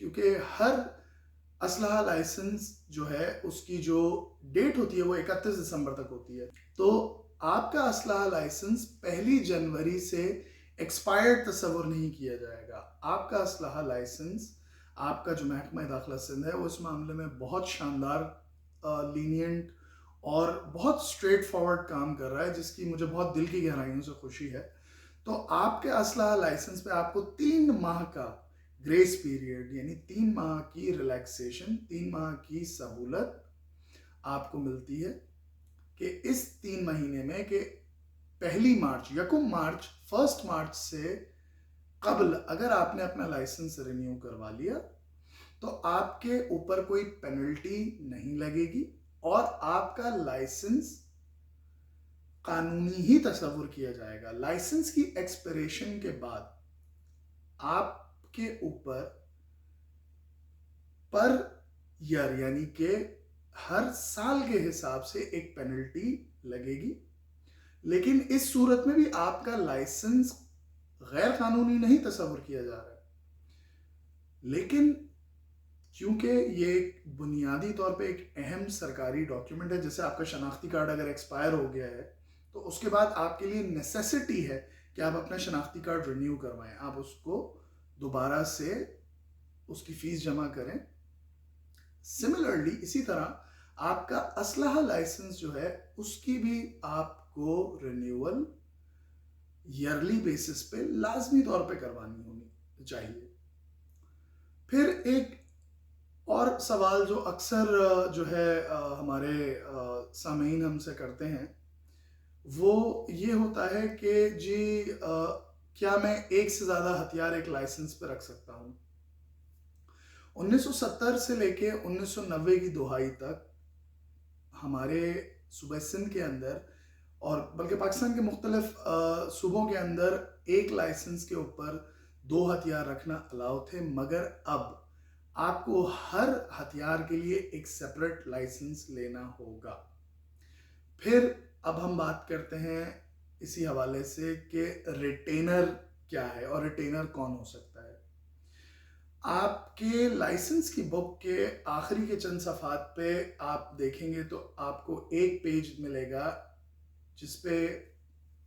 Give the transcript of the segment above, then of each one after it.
کیونکہ ہر اسلحہ لائسنس جو ہے اس کی جو ڈیٹ ہوتی ہے وہ 31 دسمبر تک ہوتی ہے. تو آپ کا اسلحہ لائسنس 1 جنوری سے ایکسپائرڈ تصور نہیں کیا جائے گا. آپ کا اسلحہ لائسنس، آپ کا جو محکمہ داخلہ سندھ ہے وہ اس معاملے میں بہت شاندار، لینینٹ اور بہت اسٹریٹ فارورڈ کام کر رہا ہے، جس کی مجھے بہت دل کی گہرائیوں سے خوشی ہے. تو آپ کے اسلحہ لائسنس پہ آپ کو 3 ماہ کا گریس پیریڈ، یعنی 3 ماہ کی ریلیکسیشن، 3 ماہ کی سہولت آپ کو ملتی ہے کہ اس 3 مہینے میں کہ 1 مارچ سے قبل اگر آپ نے اپنا لائسنس رینیو کروا لیا تو آپ کے اوپر کوئی پینلٹی نہیں لگے گی اور آپ کا لائسنس قانونی ہی تصور کیا جائے گا. لائسنس کی ایکسپیریشن کے بعد آپ کے اوپر پر ایئر یعنی کہ ہر سال کے حساب سے ایک پینلٹی لگے گی. لیکن اس صورت میں بھی آپ کا لائسنس غیر قانونی نہیں تصور کیا جا رہا ہے. لیکن کیونکہ یہ ایک بنیادی طور پہ ایک اہم سرکاری ڈاکیومنٹ ہے، جیسے آپ کا شناختی کارڈ اگر ایکسپائر ہو گیا ہے تو اس کے بعد آپ کے لیے نیسیسٹی ہے کہ آپ اپنا شناختی کارڈ رینیو کروائیں، آپ اس کو دوبارہ سے اس کی فیس جمع کریں. سملرلی اسی طرح آپ کا اسلحہ لائسنس جو ہے اس کی بھی آپ کو رینیول ایئرلی بیسس پہ لازمی طور پہ کروانی ہونی چاہیے. پھر ایک اور سوال جو اکثر جو ہے ہمارے سامعین ہم سے کرتے ہیں وہ یہ ہوتا ہے کہ جی کیا میں ایک سے زیادہ ہتھیار ایک لائسنس پہ رکھ سکتا ہوں؟ 1970 سے لے کے 1990 کی دہائی تک ہمارے صوبہ سندھ کے اندر اور بلکہ پاکستان کے مختلف صوبوں کے اندر ایک لائسنس کے اوپر 2 ہتھیار رکھنا الاؤ تھے، مگر اب آپ کو ہر ہتھیار کے لیے ایک سیپریٹ لائسنس لینا ہوگا. پھر اب ہم بات کرتے ہیں اسی حوالے سے کہ ریٹینر کیا ہے اور ریٹینر کون ہو سکتا ہے. آپ کے لائسنس کی بک کے آخری کے چند صفحات پہ آپ دیکھیں گے تو آپ کو ایک پیج ملے گا جس پہ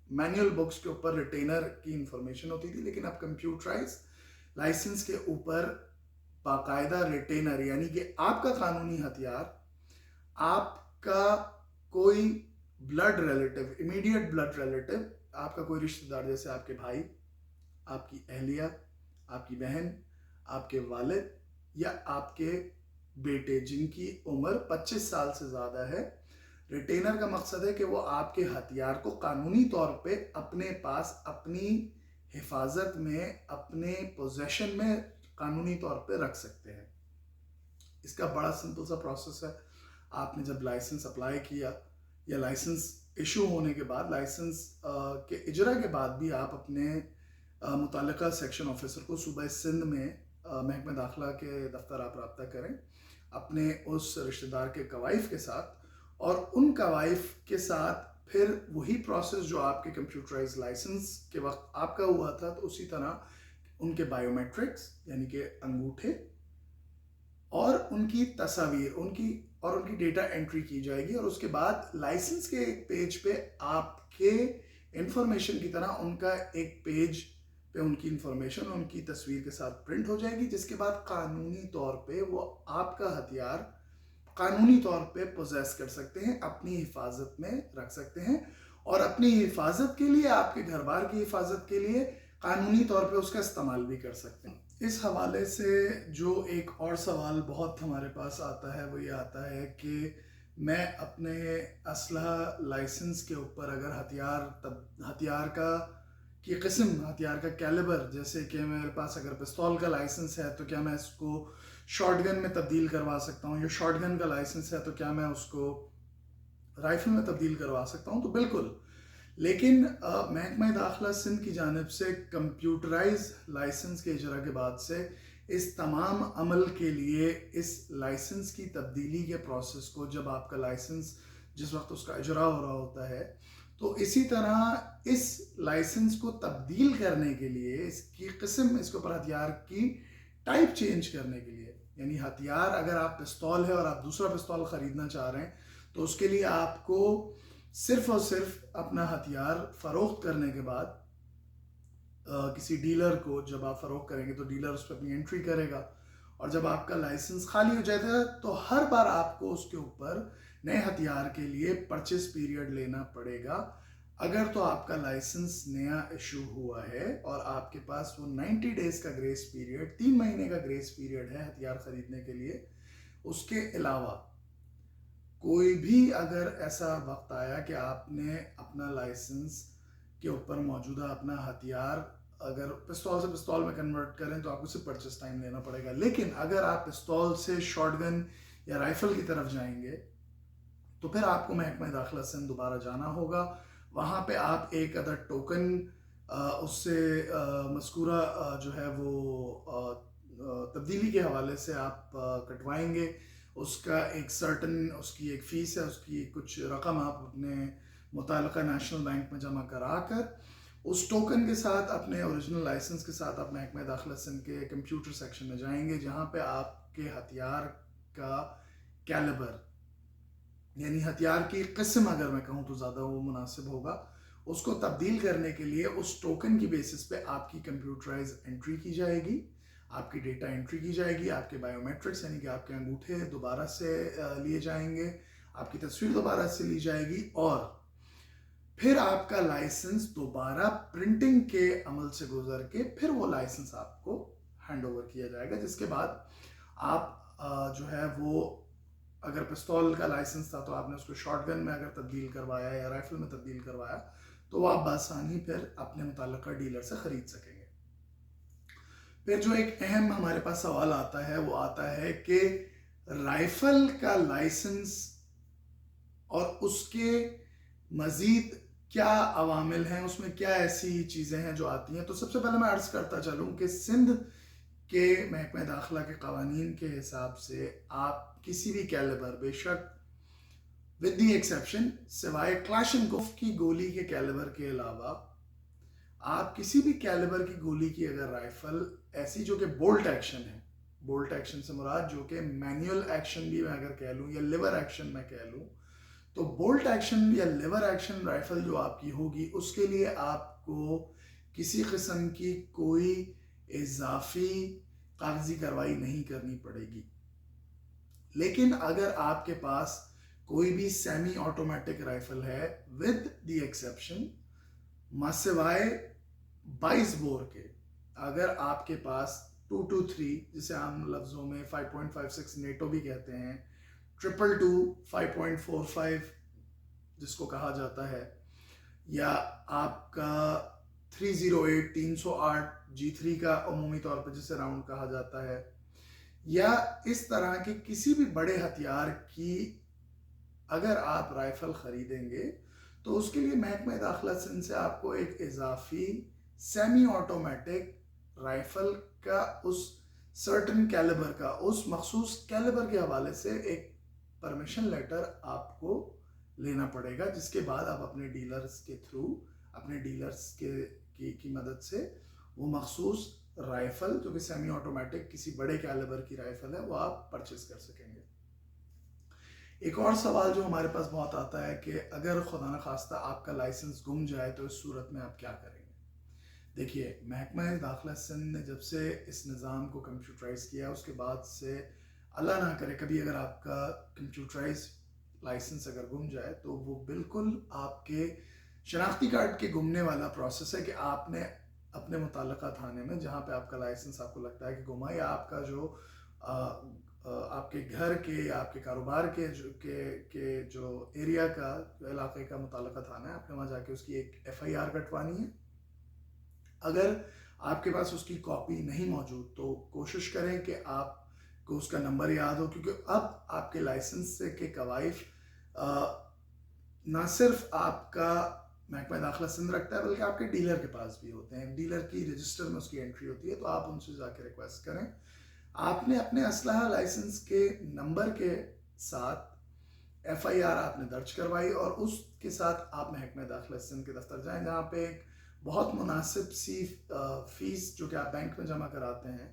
مینول بکس کے اوپر ریٹینر کی انفارمیشن ہوتی تھی، لیکن اب کمپیوٹرائز لائسنس کے اوپر باقاعدہ ریٹینر یعنی کہ آپ کا قانونی ہتھیار، آپ کا کوئی blood relative, immediate blood relative, آپ کا کوئی رشتہ دار جیسے آپ کے بھائی، آپ کی اہلیہ، آپ کی بہن، آپ کے والد یا آپ کے بیٹے جن کی عمر 25 سال سے زیادہ ہے. ریٹینر کا مقصد ہے کہ وہ آپ کے ہتھیار کو قانونی طور پہ اپنے پاس، اپنی حفاظت میں، اپنے پوزیشن میں قانونی طور پہ رکھ سکتے ہیں. اس کا بڑا سمپل سا پروسیس ہے. آپ نے جب لائسنس اپلائی کیا یا لائسنس ایشو ہونے کے بعد، لائسنس کے اجرا کے بعد بھی آپ اپنے متعلقہ سیکشن آفیسر کو صوبہ سندھ میں محکمہ داخلہ کے دفتر آپ رابطہ کریں اپنے اس رشتہ دار کے کوائف کے ساتھ، اور ان کوائف کے ساتھ پھر وہی پروسیس جو آپ کے کمپیوٹرائز لائسنس کے وقت آپ کا ہوا تھا، تو اسی طرح ان کے بائیو میٹرکس یعنی کہ انگوٹھے اور ان کی تصاویر، ان کی ڈیٹا انٹری کی جائے گی. اور اس کے بعد لائسنس کے ایک پیج پہ آپ کے انفارمیشن کی طرح ان کا ایک پیج پہ ان کی انفارمیشن ان کی تصویر کے ساتھ پرنٹ ہو جائے گی، جس کے بعد قانونی طور پہ وہ آپ کا ہتھیار قانونی طور پہ پوزیس کر سکتے ہیں، اپنی حفاظت میں رکھ سکتے ہیں، اور اپنی حفاظت کے لیے، آپ کے گھر بار کی حفاظت کے لیے قانونی طور پہ اس کا استعمال بھی کر سکتے ہیں. اس حوالے سے جو ایک اور سوال بہت ہمارے پاس آتا ہے وہ یہ آتا ہے کہ میں اپنے اسلحہ لائسنس کے اوپر اگر ہتھیار کی قسم، ہتھیار کا کیلیبر، جیسے کہ میرے پاس اگر پستول کا لائسنس ہے تو کیا میں اس کو شارٹ گن میں تبدیل کروا سکتا ہوں، یا شارٹ گن کا لائسنس ہے تو کیا میں اس کو رائفل میں تبدیل کروا سکتا ہوں؟ تو بالکل. لیکن محکمہ داخلہ سندھ کی جانب سے کمپیوٹرائز لائسنس کے اجرا کے بعد سے اس تمام عمل کے لیے، اس لائسنس کی تبدیلی کے پروسیس کو، جب آپ کا لائسنس جس وقت اس کا اجرا ہو رہا ہوتا ہے، تو اسی طرح اس لائسنس کو تبدیل کرنے کے لیے، اس کی قسم، اس کے اوپر ہتھیار کی ٹائپ چینج کرنے کے لیے، یعنی ہتھیار اگر آپ پستول ہے اور آپ دوسرا پستول خریدنا چاہ رہے ہیں تو اس کے لیے آپ کو صرف اور صرف اپنا ہتھیار فروخت کرنے کے بعد کسی ڈیلر کو جب آپ فروخت کریں گے تو ڈیلر اس پہ اپنی انٹری کرے گا، اور جب آپ کا لائسنس خالی ہو جائے گا تو ہر بار آپ کو اس کے اوپر نئے ہتھیار کے لیے پرچیز پیریڈ لینا پڑے گا۔ اگر تو آپ کا لائسنس نیا ایشو ہوا ہے اور آپ کے پاس وہ 90 ڈیز کا گریس پیریڈ، 3 مہینے کا گریس پیریڈ ہے ہتھیار خریدنے کے لیے، اس کے علاوہ کوئی بھی اگر ایسا وقت آیا کہ آپ نے اپنا لائسنس کے اوپر موجودہ اپنا ہتھیار اگر پستول سے پستول میں کنورٹ کریں تو آپ کو صرف پرچیز ٹائم لینا پڑے گا، لیکن اگر آپ پستول سے شارٹ گن یا رائفل کی طرف جائیں گے تو پھر آپ کو محکمہ داخلہ سندھ دوبارہ جانا ہوگا۔ وہاں پہ آپ ایک عدد ٹوکن اس سے مذکورہ جو ہے وہ تبدیلی کے حوالے سے آپ کٹوائیں گے، اس کا ایک سرٹن اس کی ایک فیس ہے، اس کی کچھ رقم آپ اپنے متعلقہ نیشنل بینک میں جمع کرا کر اس ٹوکن کے ساتھ اپنے اوریجنل لائسنس کے ساتھ آپ محکمہ داخلہ سندھ کے کمپیوٹر سیکشن میں جائیں گے، جہاں پہ آپ کے ہتھیار کا کیلیبر یعنی ہتھیار کی قسم اگر میں کہوں تو زیادہ وہ مناسب ہوگا، اس کو تبدیل کرنے کے لیے اس ٹوکن کی بیسس پہ آپ کی کمپیوٹرائز انٹری کی جائے گی، آپ کی ڈیٹا انٹری کی جائے گی، آپ کے بائیو میٹرکس یعنی کہ آپ کے انگوٹھے دوبارہ سے لیے جائیں گے، آپ کی تصویر دوبارہ سے لی جائے گی، اور پھر آپ کا لائسنس دوبارہ پرنٹنگ کے عمل سے گزر کے پھر وہ لائسنس آپ کو ہینڈ اوور کیا جائے گا، جس کے بعد آپ جو ہے وہ اگر پستول کا لائسنس تھا تو آپ نے اس کو شارٹ گن میں اگر تبدیل کروایا یا رائفل میں تبدیل کروایا تو وہ آپ بآسانی پھر اپنے متعلقہ ڈیلر سے خرید سکیں گے۔ پھر جو ایک اہم ہمارے پاس سوال آتا ہے وہ آتا ہے کہ رائفل کا لائسنس اور اس کے مزید کیا عوامل ہیں، اس میں کیا ایسی چیزیں ہیں جو آتی ہیں۔ تو سب سے پہلے میں عرض کرتا چلوں کہ سندھ کے محکمہ داخلہ کے قوانین کے حساب سے آپ کسی بھی کیلیبر، بے شک ود دی ایکسیپشن سوائے کلاشنکوف کی گولی کے کیلیبر کے علاوہ، آپ کسی بھی کیلیبر کی گولی کی اگر رائفل ایسی جو کہ بولٹ ایکشن ہے، بولٹ ایکشن سے مراد جو کہ مینیول ایکشن بھی میں اگر کہہ لوں یا لیور ایکشن میں کہہ لوں، تو بولٹ ایکشن یا لیور ایکشن رائفل جو آپ کی ہوگی اس کے لیے آپ کو کسی قسم کی کوئی اضافی کاغذی کارروائی نہیں کرنی پڑے گی۔ لیکن اگر آپ کے پاس کوئی بھی سیمی آٹومیٹک رائفل ہے ود دی ایکسیپشن سوائے 22 بور کے، اگر آپ کے پاس 223 جسے عام لفظوں میں 5.56 نیٹو بھی کہتے ہیں، 222 5.45 جس کو کہا جاتا ہے، یا آپ کا 308 308 G3 کا عمومی طور پر جسے راؤنڈ کہا جاتا ہے، یا اس طرح کے کسی بھی بڑے ہتھیار کی اگر آپ رائفل خریدیں گے تو اس کے لیے محکمہ داخلہ سندھ سے آپ کو ایک اضافی سیمی آٹومیٹک رائفل کا اس سرٹن کیلیبر کا، اس مخصوص کیلیبر کے حوالے سے ایک پرمیشن لیٹر آپ کو لینا پڑے گا، جس کے بعد آپ اپنے ڈیلرز کے تھرو، اپنے ڈیلرز کی مدد سے وہ مخصوص رائفل جو کہ سیمی آٹومیٹک کسی بڑے کیلیبر کی رائفل ہے وہ آپ پرچیز کر سکیں گے۔ ایک اور سوال جو ہمارے پاس بہت آتا ہے کہ اگر خدا نخواستہ آپ کا لائسنس گم جائے تو اس صورت میں آپ کیا کریں گے؟ دیکھیے، محکمہ داخلہ سندھ نے جب سے اس نظام کو کمپیوٹرائز کیا اس کے بعد سے اللہ نہ کرے کبھی اگر آپ کا کمپیوٹرائز لائسنس اگر گم جائے تو وہ بالکل آپ کے شناختی کارڈ کے گمنے والا پروسیس ہے کہ آپ نے اپنے متعلقہ تھانے میں جہاں پہ آپ کا لائسنس آپ کو لگتا ہے کہ گما، یا آپ کا جو آپ کے گھر کے یا آپ کے کاروبار کے جو ایریا کا علاقے کا متعلقہ تھانہ ہے، آپ نے وہاں جا کے اس کی ایک FIR کٹوانی ہے۔ اگر آپ کے پاس اس کی کاپی نہیں موجود تو کوشش کریں کہ آپ کو اس کا نمبر یاد ہو، کیونکہ اب آپ کے لائسنس سے کے کوائف نہ صرف آپ کا محکمہ داخلہ سندھ رکھتا ہے بلکہ آپ کے ڈیلر کے پاس بھی ہوتے ہیں، ڈیلر کی رجسٹر میں اس کی انٹری ہوتی ہے، تو آپ ان سے جا کے ریکویسٹ کریں۔ آپ نے اپنے اسلحہ لائسنس کے نمبر کے ساتھ FIR آپ نے درج کروائی اور اس کے ساتھ آپ محکمہ داخلہ سندھ کے دفتر جائیں، جہاں پہ ایک بہت مناسب سی فیس جو کہ آپ بینک میں جمع کراتے ہیں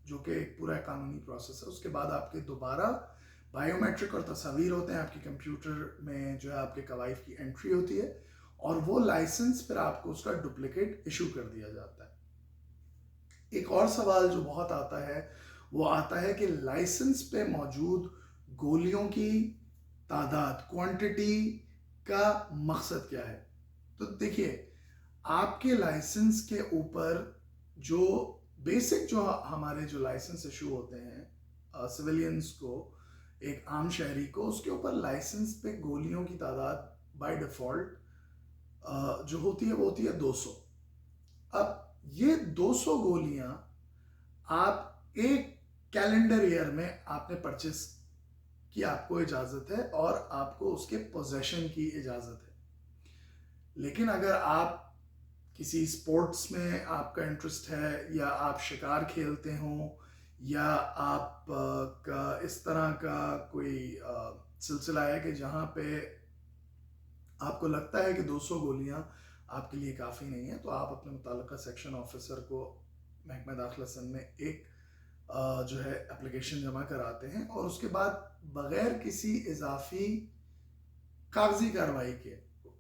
جو کہ ایک پورا قانونی پروسیس ہے. اس کے بعد آپ کے دوبارہ بائیومیٹرک اور تصاویر ہوتے ہیں آپ کے کمپیوٹر میں جو ہے آپ کے کوائف کی انٹری ہوتی ہے اور وہ لائسنس پھر آپ کو اس کا ڈپلیکیٹ ایشو کر دیا جاتا ہے. ایک اور سوال جو بہت آتا ہے وہ آتا ہے کہ لائسنس پہ موجود گولیوں کی تعداد کوانٹٹی کا مقصد کیا ہے. تو دیکھیے آپ کے لائسنس کے اوپر جو بیسک جو ہمارے جو لائسنس ایشو ہوتے ہیں سویلینز کو ایک عام شہری کو اس کے اوپر لائسنس پہ گولیوں کی تعداد بائی ڈیفالٹ جو ہوتی ہے وہ ہوتی ہے 200. اب یہ 200 گولیاں آپ ایک کیلنڈر ایئر میں آپ نے پرچیز کی آپ کو اجازت ہے اور آپ کو اس کے پوزیشن کی اجازت ہے. لیکن اگر آپ کسی سپورٹس میں آپ کا انٹرسٹ ہے یا آپ شکار کھیلتے ہوں یا آپ کا اس طرح کا کوئی سلسلہ ہے کہ جہاں پہ آپ کو لگتا ہے کہ 200 گولیاں آپ کے لیے کافی نہیں ہیں تو آپ اپنے متعلقہ سیکشن آفیسر کو محکمہ داخلہ سندھ میں ایک جو ہے اپلیکیشن جمع کراتے ہیں اور اس کے بعد بغیر کسی اضافی کاغذی کارروائی کے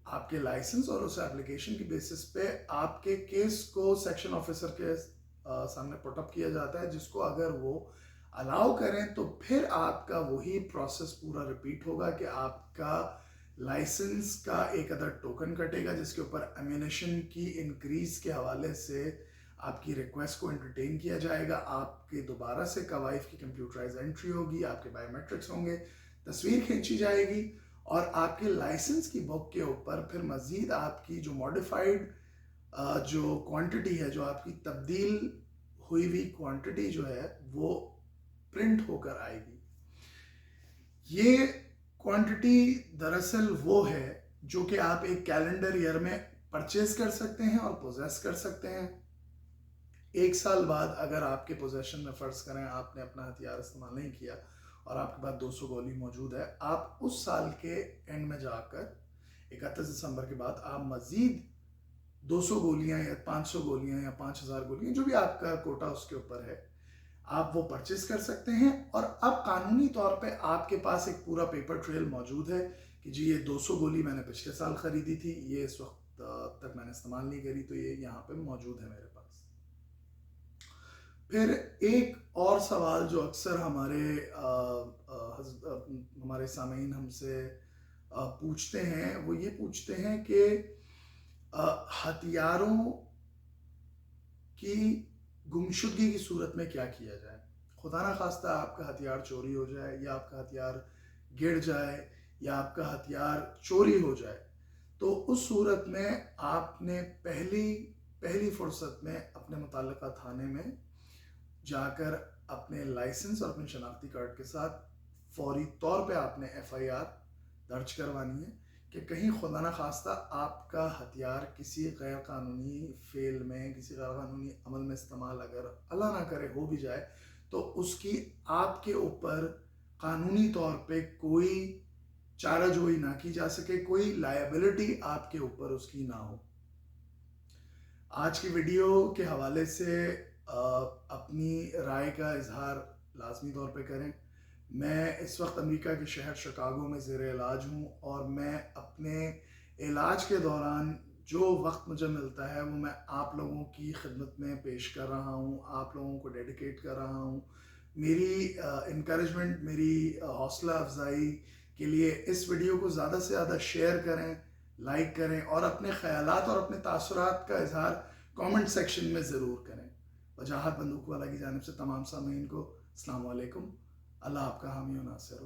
آپ کے لائسنس اور اس اپلیکیشن کی بیسس پہ آپ کے کیس کو سیکشن آفیسر کے سامنے پٹ اپ کیا جاتا ہے جس کو اگر وہ الاؤ کریں تو پھر آپ کا وہی پروسیس پورا ریپیٹ ہوگا کہ آپ کا لائسنس کا ایک عدد ٹوکن کٹے گا جس کے اوپر ایمونیشن کی انکریز کے حوالے سے آپ کی ریکویسٹ کو انٹرٹین کیا جائے گا. آپ کے دوبارہ سے کوائف کی کمپیوٹرائز انٹری ہوگی, آپ کے بائیومیٹرکس ہوں گے, تصویر کھینچی جائے گی اور آپ کے لائسنس کی بک کے اوپر پھر مزید آپ کی جو ماڈیفائڈ جو کوانٹٹی ہے, جو آپ کی تبدیل ہوئی ہوئی کوانٹٹی جو ہے وہ پرنٹ ہو کر آئے گی. یہ کوانٹٹی دراصل وہ ہے جو کہ آپ ایک کیلنڈر ایئر میں پرچیز کر سکتے ہیں اور پوزیس کر سکتے ہیں. ایک سال بعد اگر آپ کے پوزیشن میں فرض کریں آپ نے اپنا ہتھیار استعمال نہیں کیا اور آپ کے پاس 200 گولی موجود ہے, آپ اس سال کے اینڈ میں جا کر 31 دسمبر کے بعد آپ مزید 200 گولیاں یا 500 گولیاں یا 5000 گولیاں جو بھی آپ کا کوٹا اس کے اوپر ہے آپ وہ پرچیز کر سکتے ہیں. اور اب قانونی طور پہ آپ کے پاس ایک پورا پیپر ٹریل موجود ہے کہ جی یہ 200 گولی میں نے پچھلے سال خریدی تھی, یہ اس وقت تک میں نے استعمال نہیں کری تو یہ یہاں پہ موجود ہے میرے پاس. پھر ایک اور سوال جو اکثر ہمارے سامعین ہم سے پوچھتے ہیں وہ یہ پوچھتے ہیں کہ ہتھیاروں کی گمشدگی کی صورت میں کیا کیا جائے. خدا نہ خواستہ آپ کا ہتھیار چوری ہو جائے یا آپ کا ہتھیار گر جائے یا آپ کا ہتھیار چوری ہو جائے تو اس صورت میں آپ نے پہلی فرصت میں اپنے متعلقہ تھانے میں جا کر اپنے لائسنس اور اپنے شناختی کارڈ کے ساتھ فوری طور پہ آپ نے FIR درج کروانی ہے کہ کہیں خدا نہ خواستہ آپ کا ہتھیار کسی غیر قانونی فعل میں, کسی غیر قانونی عمل میں استعمال اگر اللہ نہ کرے ہو بھی جائے تو اس کی آپ کے اوپر قانونی طور پہ کوئی چارہ جوئی نہ کی جا سکے, کوئی لائبلٹی آپ کے اوپر اس کی نہ ہو. آج کی ویڈیو کے حوالے سے اپنی رائے کا اظہار لازمی طور پہ کریں. میں اس وقت امریکہ کے شہر شکاگو میں زیر علاج ہوں اور میں اپنے علاج کے دوران جو وقت مجھے ملتا ہے وہ میں آپ لوگوں کی خدمت میں پیش کر رہا ہوں, آپ لوگوں کو ڈیڈیکیٹ کر رہا ہوں. میری انکریجمنٹ, میری حوصلہ افزائی کے لیے اس ویڈیو کو زیادہ سے زیادہ شیئر کریں, لائک کریں اور اپنے خیالات اور اپنے تاثرات کا اظہار کامنٹ سیکشن میں ضرور کریں. وجاہت بندوق والا کی جانب سے تمام سامعین کو السلام علیکم. اللہ آپ کا حامی و ناصر ہو.